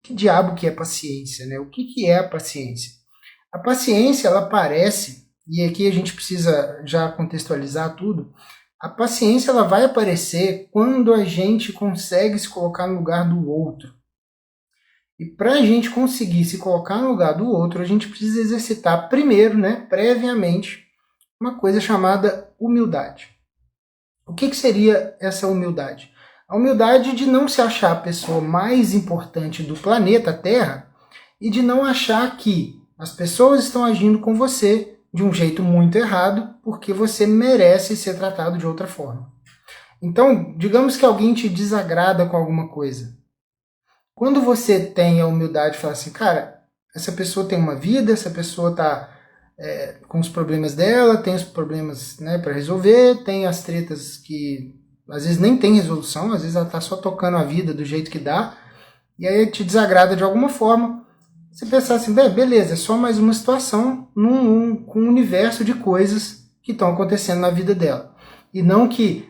que diabo que é paciência, né? O que é a paciência? A paciência, ela aparece, e aqui a gente precisa já contextualizar tudo, a paciência ela vai aparecer quando a gente consegue se colocar no lugar do outro. E para a gente conseguir se colocar no lugar do outro, a gente precisa exercitar primeiro, né, previamente, uma coisa chamada humildade. O que seria essa humildade? A humildade de não se achar a pessoa mais importante do planeta Terra e de não achar que as pessoas estão agindo com você de um jeito muito errado porque você merece ser tratado de outra forma. Então, digamos que alguém te desagrada com alguma coisa. Quando você tem a humildade de falar assim, cara, essa pessoa tem uma vida, essa pessoa está com os problemas dela, tem os problemas, né, para resolver, tem as tretas que às vezes nem tem resolução, às vezes ela está só tocando a vida do jeito que dá, e aí te desagrada de alguma forma. Você pensar assim, beleza, é só mais uma situação com um universo de coisas que estão acontecendo na vida dela. E não que,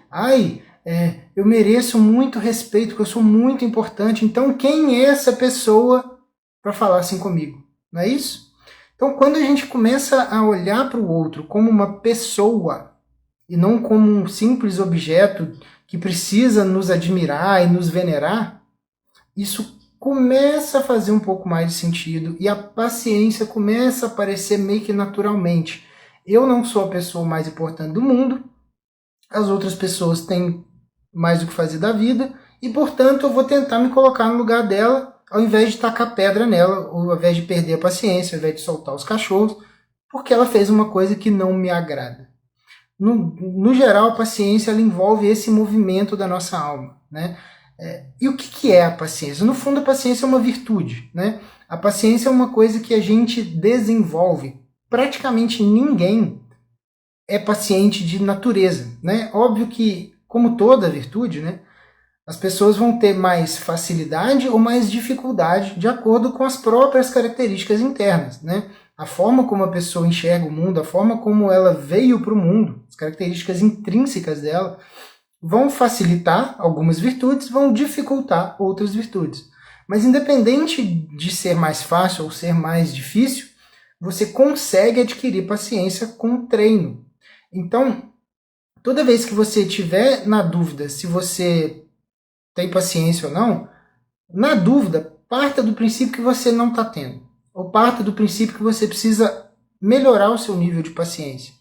eu mereço muito respeito, porque eu sou muito importante, então quem é essa pessoa para falar assim comigo? Não é isso? Então, quando a gente começa a olhar para o outro como uma pessoa e não como um simples objeto que precisa nos admirar e nos venerar, isso começa a fazer um pouco mais de sentido e a paciência começa a aparecer meio que naturalmente. Eu não sou a pessoa mais importante do mundo, as outras pessoas têm mais o que fazer da vida e, portanto, eu vou tentar me colocar no lugar dela ao invés de tacar pedra nela, ou ao invés de perder a paciência, ao invés de soltar os cachorros, porque ela fez uma coisa que não me agrada. No geral, a paciência ela envolve esse movimento da nossa alma, né? E o que é a paciência? No fundo, a paciência é uma virtude, né? A paciência é uma coisa que a gente desenvolve. Praticamente ninguém é paciente de natureza, né? Óbvio que, como toda virtude, né, as pessoas vão ter mais facilidade ou mais dificuldade de acordo com as próprias características internas, né? A forma como a pessoa enxerga o mundo, a forma como ela veio para o mundo, as características intrínsecas dela, vão facilitar algumas virtudes, vão dificultar outras virtudes. Mas independente de ser mais fácil ou ser mais difícil, você consegue adquirir paciência com treino. Então, toda vez que você estiver na dúvida se você tem paciência ou não, na dúvida, parta do princípio que você não está tendo. Ou parta do princípio que você precisa melhorar o seu nível de paciência.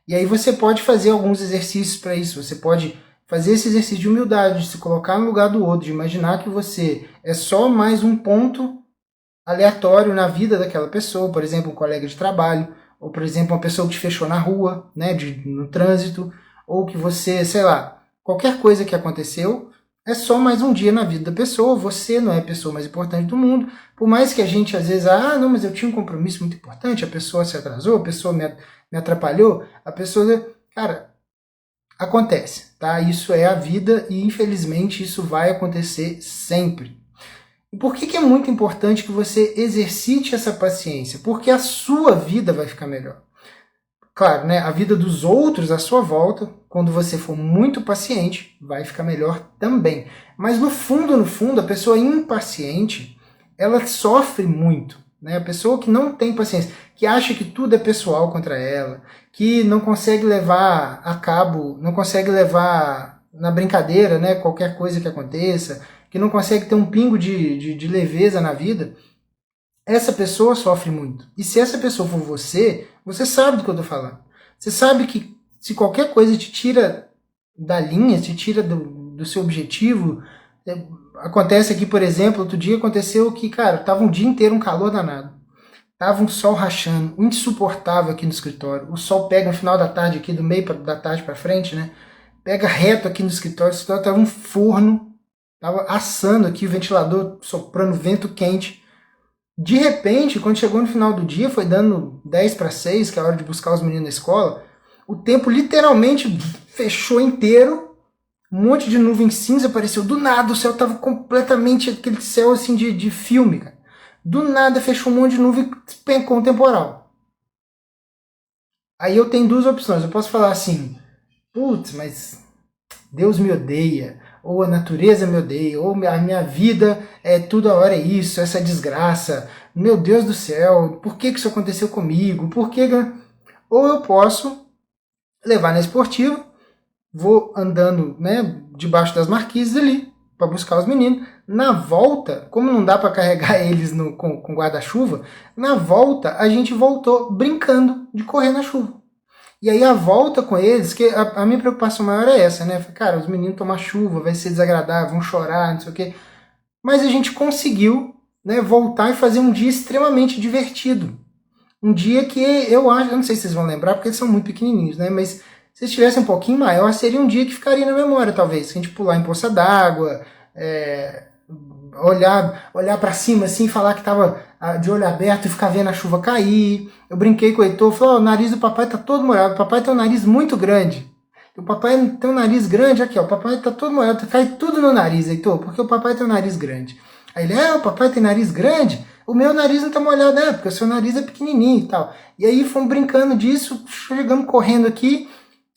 E aí você pode fazer alguns exercícios para isso. Você pode fazer esse exercício de humildade, de se colocar no lugar do outro, de imaginar que você é só mais um ponto aleatório na vida daquela pessoa, por exemplo, um colega de trabalho, ou por exemplo, uma pessoa que te fechou na rua, né, no trânsito, ou que você, sei lá, qualquer coisa que aconteceu, é só mais um dia na vida da pessoa, você não é a pessoa mais importante do mundo, por mais que a gente às vezes, não, mas eu tinha um compromisso muito importante, a pessoa se atrasou, a pessoa me atrapalhou, a pessoa, cara, acontece, tá? Isso é a vida e infelizmente isso vai acontecer sempre. E por que é muito importante que você exercite essa paciência? Porque a sua vida vai ficar melhor. Claro, né, a vida dos outros à sua volta, quando você for muito paciente, vai ficar melhor também. Mas no fundo, a pessoa impaciente, ela sofre muito. Né? A pessoa que não tem paciência, que acha que tudo é pessoal contra ela, que não consegue levar a cabo, não consegue levar na brincadeira, né, qualquer coisa que aconteça, que não consegue ter um pingo de leveza na vida, essa pessoa sofre muito. E se essa pessoa for você, você sabe do que eu estou falando. Você sabe que se qualquer coisa te tira da linha, te tira do seu objetivo, acontece aqui, por exemplo, outro dia aconteceu que, cara, tava um dia inteiro um calor danado. Tava um sol rachando, insuportável aqui no escritório. O sol pega no final da tarde aqui, do meio da tarde para frente, né? Pega reto aqui no escritório. O escritório tava um forno, tava assando aqui, o ventilador soprando vento quente. De repente, quando chegou no final do dia, foi dando 10 para 6, que é a hora de buscar os meninos na escola, o tempo literalmente fechou inteiro, um monte de nuvem cinza apareceu, do nada o céu estava completamente aquele céu assim de filme, cara. Do nada fechou um monte de nuvem e despencou um temporal. Aí eu tenho duas opções, eu posso falar assim, putz, mas Deus me odeia, ou a natureza me odeia, ou a minha vida toda hora é isso, essa desgraça, meu Deus do céu, por que isso aconteceu comigo, por que... Ou eu posso levar na esportiva, vou andando, né, debaixo das marquises ali, para buscar os meninos. Na volta, como não dá para carregar eles com guarda-chuva, na volta a gente voltou brincando de correr na chuva. E aí a volta com eles, que a minha preocupação maior é essa, né? Cara, os meninos tomar chuva, vai ser desagradável, vão chorar, não sei o quê. Mas a gente conseguiu, né, voltar e fazer um dia extremamente divertido. Um dia que eu acho, eu não sei se vocês vão lembrar, porque eles são muito pequenininhos, né? Mas se estivesse um pouquinho maior, seria um dia que ficaria na memória, talvez. Se a gente pular em poça d'água, olhar para cima assim, falar que tava de olho aberto e ficar vendo a chuva cair. Eu brinquei com o Heitor, falei, o nariz do papai tá todo molhado, o papai tem um nariz muito grande. O papai tem um nariz grande aqui, ó, o papai tá todo molhado, cai tudo no nariz, Heitor, porque o papai tem um nariz grande. Aí ele, o papai tem nariz grande? O meu nariz não tá molhado, porque o seu nariz é pequenininho e tal. E aí fomos brincando disso, chegamos correndo aqui.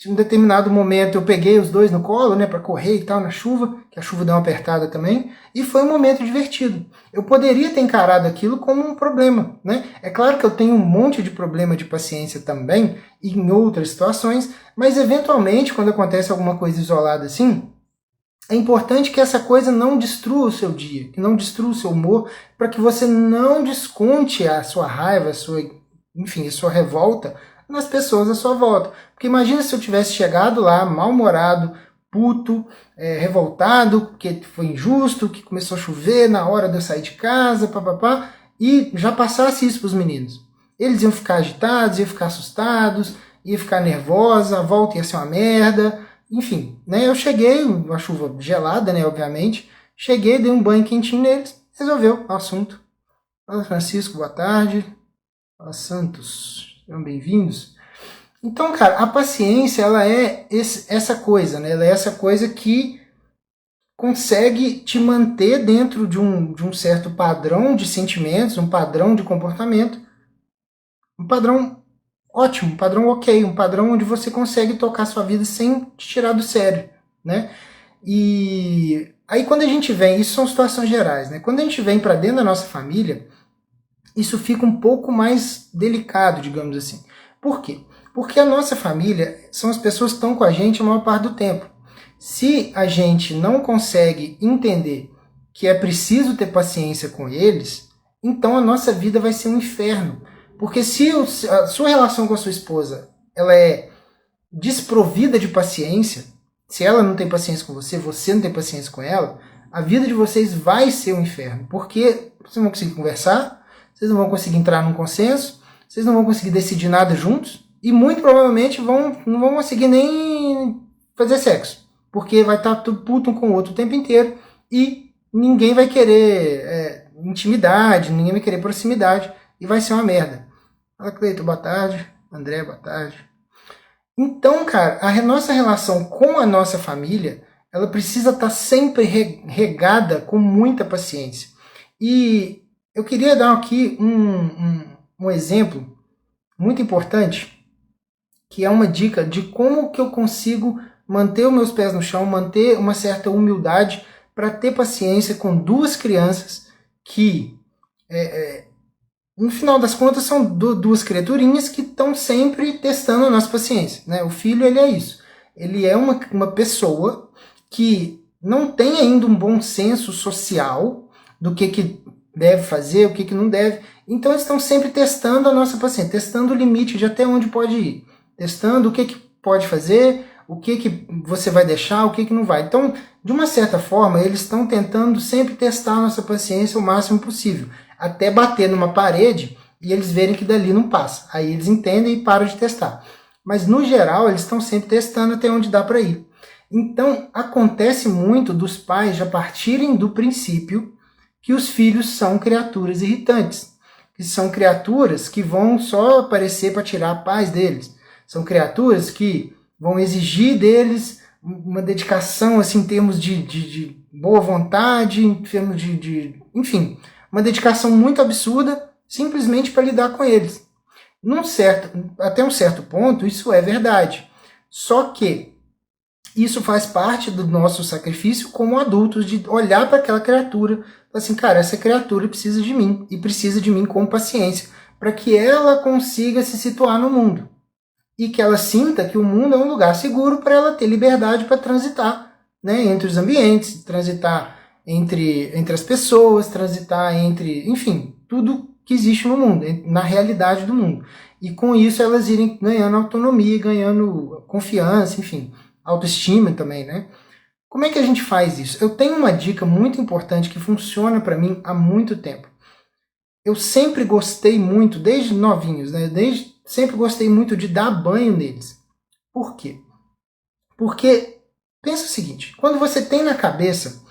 Em um determinado momento eu peguei os dois no colo, né, para correr e tal, na chuva, que a chuva deu uma apertada também, e foi um momento divertido. Eu poderia ter encarado aquilo como um problema, né? É claro que eu tenho um monte de problema de paciência também, em outras situações, mas eventualmente, quando acontece alguma coisa isolada assim, é importante que essa coisa não destrua o seu dia, que não destrua o seu humor, para que você não desconte a sua raiva, a sua revolta nas pessoas à sua volta. Porque imagina se eu tivesse chegado lá mal-humorado, puto, revoltado, porque foi injusto, que começou a chover na hora de eu sair de casa, papapá, e já passasse isso para os meninos. Eles iam ficar agitados, iam ficar assustados, iam ficar nervosos, a volta ia ser uma merda. Enfim, né, eu cheguei, uma chuva gelada, né, obviamente, cheguei, dei um banho quentinho neles, resolveu o assunto. Fala Francisco, boa tarde. Fala Santos, sejam bem-vindos. Então, cara, a paciência, ela é essa coisa, né, ela é essa coisa que consegue te manter dentro de um certo padrão de sentimentos, um padrão de comportamento, um padrão ótimo, um padrão ok, um padrão onde você consegue tocar sua vida sem te tirar do sério, né? E aí quando a gente vem, isso são situações gerais, né? Quando a gente vem para dentro da nossa família, isso fica um pouco mais delicado, digamos assim. Por quê? Porque a nossa família são as pessoas que estão com a gente a maior parte do tempo. Se a gente não consegue entender que é preciso ter paciência com eles, então a nossa vida vai ser um inferno. Porque se a sua relação com a sua esposa ela é desprovida de paciência, se ela não tem paciência com você, você não tem paciência com ela, a vida de vocês vai ser um inferno. Porque vocês não vão conseguir conversar, vocês não vão conseguir entrar num consenso, vocês não vão conseguir decidir nada juntos e muito provavelmente não vão conseguir nem fazer sexo. Porque vai estar tudo puto um com o outro o tempo inteiro e ninguém vai querer intimidade, ninguém vai querer proximidade e vai ser uma merda. Fala, Cleiton, boa tarde. André, boa tarde. Então, cara, a nossa relação com a nossa família, ela precisa estar sempre regada com muita paciência. E eu queria dar aqui um exemplo muito importante, que é uma dica de como que eu consigo manter os meus pés no chão, manter uma certa humildade para ter paciência com duas crianças que, no final das contas, são duas criaturinhas que estão sempre testando a nossa paciência, né? O filho, ele é isso. Ele é uma pessoa que não tem ainda um bom senso social do que deve fazer, o que não deve. Então, eles estão sempre testando a nossa paciência, testando o limite de até onde pode ir, testando o que pode fazer, o que você vai deixar, o que não vai. Então, de uma certa forma, eles estão tentando sempre testar a nossa paciência o máximo possível, até bater numa parede e eles verem que dali não passa. Aí eles entendem e param de testar. Mas, no geral, eles estão sempre testando até onde dá para ir. Então, acontece muito dos pais já partirem do princípio que os filhos são criaturas irritantes, que são criaturas que vão só aparecer para tirar a paz deles. São criaturas que vão exigir deles uma dedicação assim, em termos de boa vontade, em termos enfim, uma dedicação muito absurda, simplesmente para lidar com eles. Até um certo ponto, isso é verdade. Só que Isso faz parte do nosso sacrifício como adultos, de olhar para aquela criatura e falar assim, cara, essa criatura precisa de mim, e precisa de mim com paciência, para que ela consiga se situar no mundo. E que ela sinta que o mundo é um lugar seguro para ela ter liberdade para transitar, né, entre os ambientes, transitar entre as pessoas, transitar entre, enfim, tudo que existe no mundo, na realidade do mundo. E com isso elas irem ganhando autonomia, ganhando confiança, enfim, autoestima também, né? Como é que a gente faz isso? Eu tenho uma dica muito importante que funciona para mim há muito tempo. Eu sempre gostei muito, desde novinhos, né? Sempre gostei muito de dar banho neles. Por quê? Porque, pensa o seguinte, quando você tem na cabeça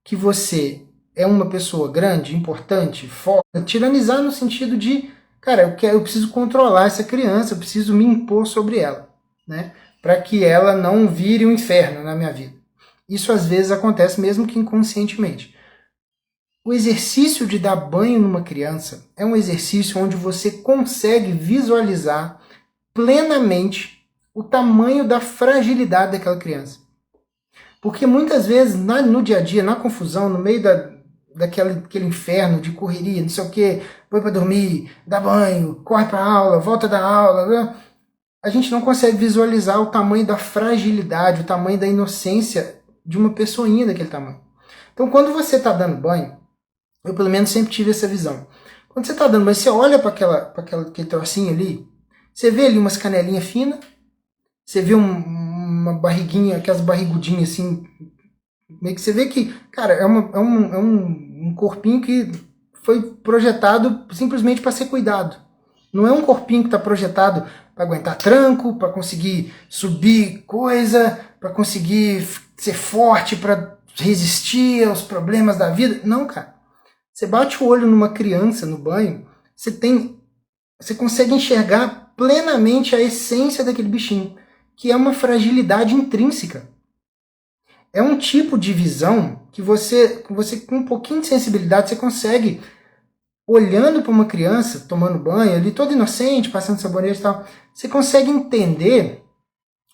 que você é uma pessoa grande, importante, forte, tiranizar no sentido de, cara, eu preciso controlar essa criança, eu preciso me impor sobre ela, né? Para que ela não vire um inferno na minha vida. Isso às vezes acontece mesmo que inconscientemente. O exercício de dar banho numa criança é um exercício onde você consegue visualizar plenamente o tamanho da fragilidade daquela criança. Porque muitas vezes no dia a dia, na confusão, no meio daquele inferno de correria, não sei o que, põe para dormir, dá banho, corre para aula, volta da aula, a gente não consegue visualizar o tamanho da fragilidade, o tamanho da inocência de uma pessoinha daquele tamanho. Então, quando você está dando banho, eu pelo menos sempre tive essa visão. Quando você está dando banho, você olha para aquele trocinho ali, você vê ali umas canelinhas finas, você vê uma barriguinha, aquelas barrigudinhas assim, meio que você vê que, cara, é um corpinho que foi projetado simplesmente para ser cuidado. Não é um corpinho que está projetado para aguentar tranco, para conseguir subir coisa, para conseguir ser forte, para resistir aos problemas da vida. Não, cara. Você bate o olho numa criança no banho, você consegue enxergar plenamente a essência daquele bichinho, que é uma fragilidade intrínseca. É um tipo de visão que você com um pouquinho de sensibilidade, você consegue, olhando para uma criança tomando banho, ali toda inocente, passando sabonete e tal, você consegue entender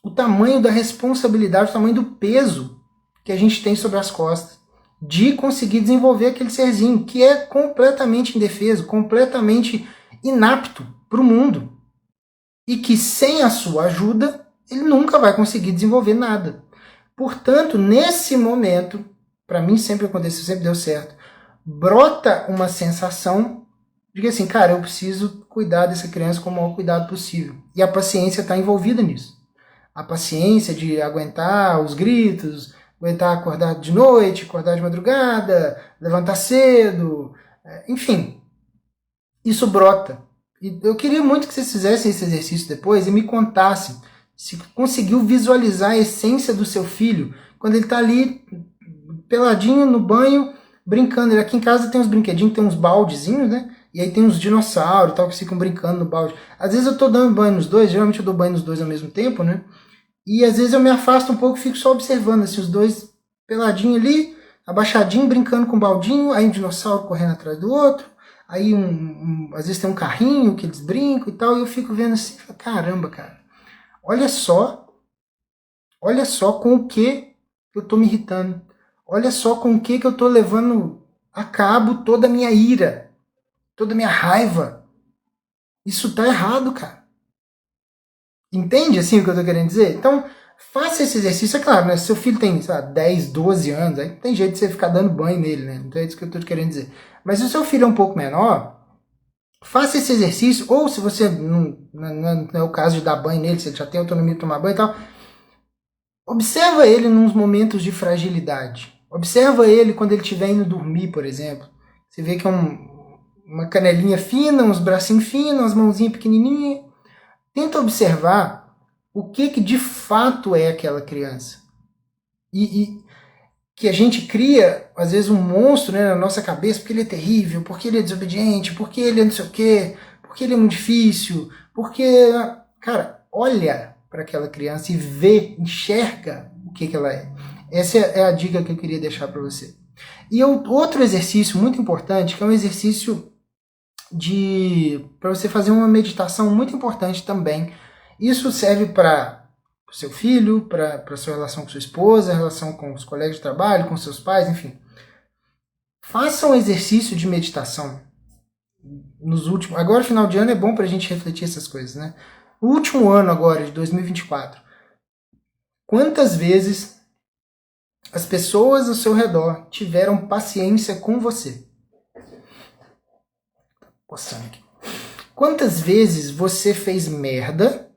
o tamanho da responsabilidade, o tamanho do peso que a gente tem sobre as costas de conseguir desenvolver aquele serzinho que é completamente indefeso, completamente inapto para o mundo. E que sem a sua ajuda, ele nunca vai conseguir desenvolver nada. Portanto, nesse momento, para mim sempre aconteceu, sempre deu certo, brota uma sensação de que assim, cara, eu preciso cuidar dessa criança com o maior cuidado possível. E a paciência está envolvida nisso. A paciência de aguentar os gritos, aguentar acordar de noite, acordar de madrugada, levantar cedo, enfim, isso brota. E eu queria muito que vocês fizessem esse exercício depois e me contassem se conseguiu visualizar a essência do seu filho quando ele está ali peladinho no banho, brincando. Aqui em casa tem uns brinquedinhos, tem uns baldezinhos, né? E aí tem uns dinossauros tal, que ficam brincando no balde. Às vezes eu tô dando banho nos dois, geralmente eu dou banho nos dois ao mesmo tempo, né? E às vezes eu me afasto um pouco e fico só observando, assim, os dois peladinho ali, abaixadinho, brincando com o baldinho, aí um dinossauro correndo atrás do outro, aí às vezes tem um carrinho que eles brincam e tal, e eu fico vendo assim, caramba, cara, olha só com o que eu tô me irritando, olha só com o que eu tô levando a cabo toda a minha ira, toda a minha raiva. Isso tá errado, cara. Entende assim o que eu tô querendo dizer? Então, faça esse exercício, é claro, né? Se seu filho tem, sei lá, 10, 12 anos, aí tem jeito de você ficar dando banho nele, né? Então é isso que eu tô querendo dizer. Mas se o seu filho é um pouco menor, faça esse exercício, ou se você não é o caso de dar banho nele, se ele já tem autonomia de tomar banho e tal, observa ele nos momentos de fragilidade. Observa ele quando ele estiver indo dormir, por exemplo. Você vê que é uma canelinha fina, uns bracinhos finos, umas mãozinhas pequenininhas. Tenta observar o que de fato é aquela criança. E que a gente cria, às vezes, um monstro, né, na nossa cabeça, porque ele é terrível, porque ele é desobediente, porque ele é não sei o quê, porque ele é muito difícil, porque... Cara, olha para aquela criança e vê, enxerga o que ela é. Essa é a dica que eu queria deixar para você. E outro exercício muito importante, que é um exercício para você fazer uma meditação muito importante também. Isso serve para o seu filho, para a sua relação com sua esposa, relação com os colegas de trabalho, com seus pais, enfim. Faça um exercício de meditação. Agora, final de ano, é bom para a gente refletir essas coisas, né? O último ano agora, de 2024, quantas vezes as pessoas ao seu redor tiveram paciência com você? Coçando aqui. Quantas vezes você fez merda?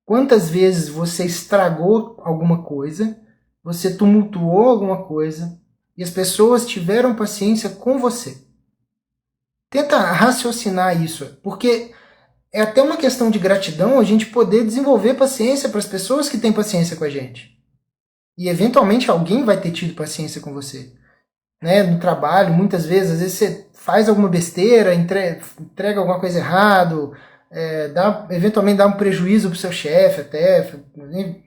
Quantas vezes você estragou alguma coisa? Você tumultuou alguma coisa? E as pessoas tiveram paciência com você? Tenta raciocinar isso, porque é até uma questão de gratidão a gente poder desenvolver paciência para as pessoas que têm paciência com a gente. E eventualmente alguém vai ter tido paciência com você. Né? No trabalho, muitas vezes, às vezes você faz alguma besteira, entrega alguma coisa errado, eventualmente dá um prejuízo para o seu chefe até,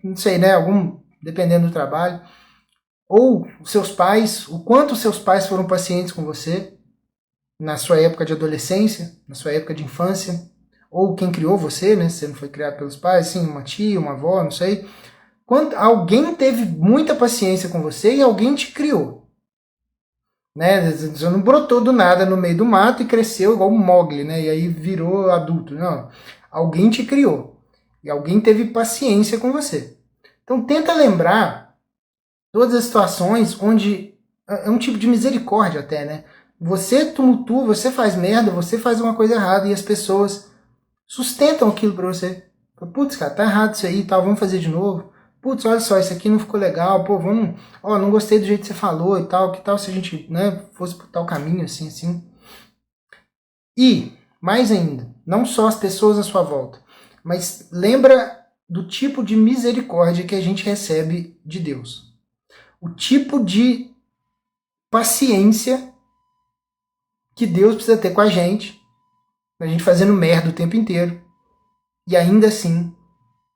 não sei, né? Dependendo do trabalho. Ou os seus pais, o quanto os seus pais foram pacientes com você na sua época de adolescência, na sua época de infância, ou quem criou você, né? Se você não foi criado pelos pais, sim, uma tia, uma avó, não sei. Alguém teve muita paciência com você e alguém te criou. Né? Você não brotou do nada no meio do mato e cresceu igual um Mowgli, né? E aí virou adulto. Não. Alguém te criou. E alguém teve paciência com você. Então tenta lembrar todas as situações onde é um tipo de misericórdia até, né? Você tumultua, você faz merda, você faz uma coisa errada e as pessoas sustentam aquilo pra você. Putz, cara, tá errado isso aí e tal, vamos fazer de novo. Putz, olha só, isso aqui não ficou legal, pô, vamos, não gostei do jeito que você falou e tal, que tal se a gente, né, fosse por tal caminho, assim. E, mais ainda, não só as pessoas à sua volta, mas lembra do tipo de misericórdia que a gente recebe de Deus. O tipo de paciência que Deus precisa ter com a gente fazendo merda o tempo inteiro, e ainda assim,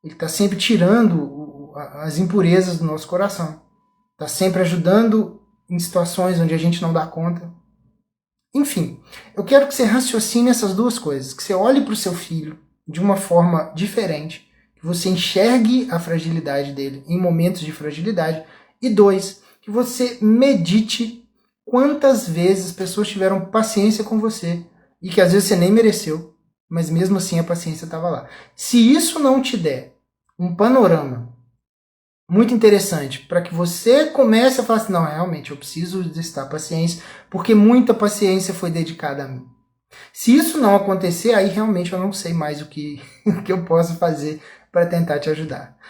Ele está sempre tirando as impurezas do nosso coração. Está sempre ajudando em situações onde a gente não dá conta. Enfim, eu quero que você raciocine essas duas coisas. Que você olhe para o seu filho de uma forma diferente. Que você enxergue a fragilidade dele em momentos de fragilidade. E dois, que você medite quantas vezes as pessoas tiveram paciência com você. E que às vezes você nem mereceu. Mas mesmo assim a paciência estava lá. Se isso não te der um panorama muito interessante, para que você comece a falar assim, não, realmente, eu preciso exercitar paciência, porque muita paciência foi dedicada a mim. Se isso não acontecer, aí realmente eu não sei mais o que eu posso fazer para tentar te ajudar.